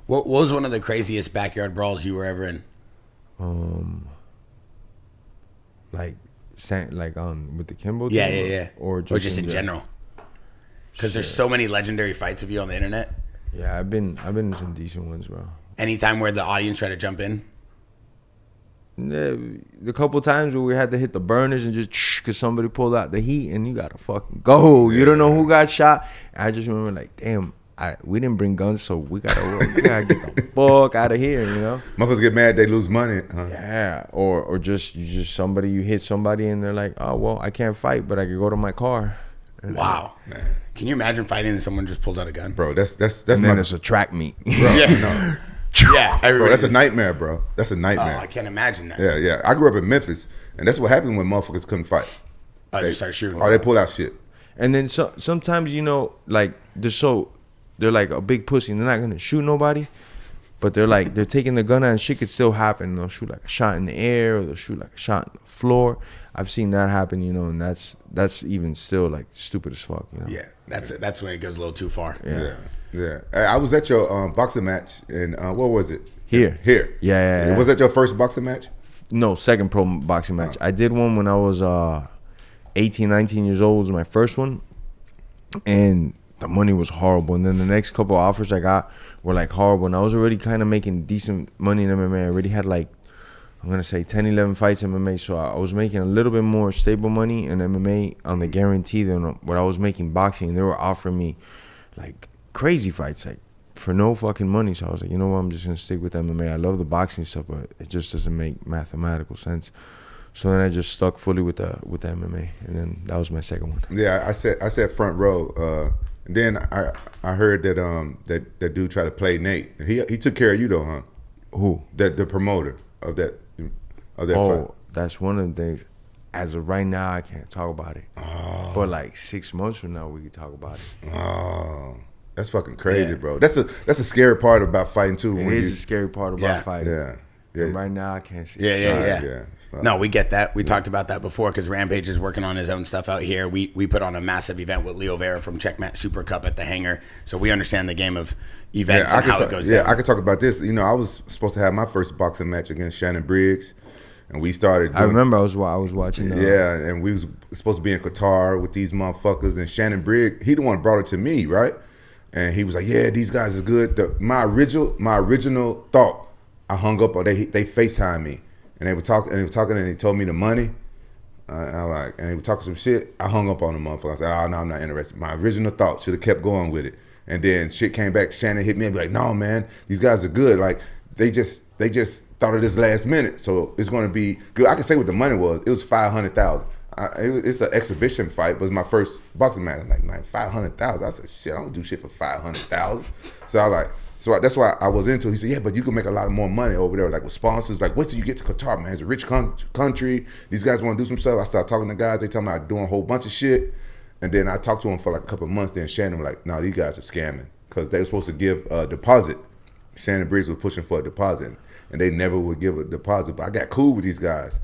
What was one of the craziest backyard brawls you were ever in? Like with the Kimbo Yeah, thing, yeah. or just in general. Because there's so many legendary fights of you on the internet. Yeah, I've been in some decent ones, bro. Anytime where the audience tried to jump in? The couple times where we had to hit the burners and just because somebody pulled out the heat and you gotta fucking go. You don't know who got shot. I just remember like, damn, we didn't bring guns, so we gotta get the fuck out of here, you know? Motherfuckers get mad, they lose money. Huh? Yeah, or just you hit somebody and they're like, oh, well, I can't fight, but I can go to my car. And wow. Man. Can you imagine fighting and someone just pulls out a gun? Bro, that's and then it's a track meet. Bro, no. Yeah, bro, that's a nightmare, bro. That's a nightmare. Oh, I can't imagine that. Yeah. I grew up in Memphis, and that's what happened when motherfuckers couldn't fight. They just started shooting. They pulled out shit. And then sometimes, you know, like they're like a big pussy and they're not gonna shoot nobody, but they're taking the gun out and shit could still happen. They'll shoot like a shot in the air, or they'll shoot like a shot in the floor. I've seen that happen, you know, and that's even still like stupid as fuck, you know. Yeah, that's when it goes a little too far. Yeah. I was at your boxing match, and what was it? Here. Yeah. Was that your first boxing match? No, second pro boxing match. I did one when I was 18, 19 years old. Was my first one, and the money was horrible. And then the next couple of offers I got were like horrible. And I was already kind of making decent money in MMA. I already had like, I'm gonna say 10, 11 fights in MMA. So I was making a little bit more stable money in MMA on the guarantee than what I was making boxing. And they were offering me like crazy fights, like for no fucking money. So I was like, you know what, I'm just gonna stick with MMA. I love the boxing stuff, but it just doesn't make mathematical sense. So then I just stuck fully with the MMA, and then that was my second one. Yeah, I said front row. And then I heard that that dude tried to play Nate. He took care of you though, huh? Who? The promoter of that fight. That's one of the things. As of right now, I can't talk about it. Oh. But like 6 months from now, we can talk about it. Oh. That's fucking crazy, bro. That's a scary part about fighting too. It is a scary part about fighting. Yeah. And right now, I can't see. Yeah. No, we get that. We talked about that before because Rampage is working on his own stuff out here. We put on a massive event with Leo Vera from Checkmat Super Cup at the Hangar, so we understand the game of events and how it goes. Yeah, I could talk about this. You know, I was supposed to have my first boxing match against Shannon Briggs, and we started. I remember I was watching. And we was supposed to be in Qatar with these motherfuckers, and Shannon Briggs, he the one brought it to me, right? And he was like, "Yeah, these guys is good." My original thought, I hung up. Or they FaceTime me, and they were talking, and they told me the money. And they were talking some shit. I hung up on the motherfucker. I said, "Oh no, I'm not interested." My original thought should have kept going with it, and then shit came back. Shannon hit me and be like, "No, man, these guys are good. Like they just thought of this last minute, so it's going to be good." I can say what the money was. It was $500,000. It's an exhibition fight, but it's my first boxing match. I'm like, man, $500,000. I said, shit, I don't do shit for $500,000. So I like, that's why I was into it. He said, yeah, but you can make a lot more money over there, like with sponsors. Like, wait till you get to Qatar, man. It's a rich country. These guys want to do some stuff. I started talking to guys. They tell me I'm doing a whole bunch of shit. And then I talked to them for like a couple of months. Then Shannon was like, no, these guys are scamming because they were supposed to give a deposit. Shannon Briggs was pushing for a deposit, and they never would give a deposit. But I got cool with these guys.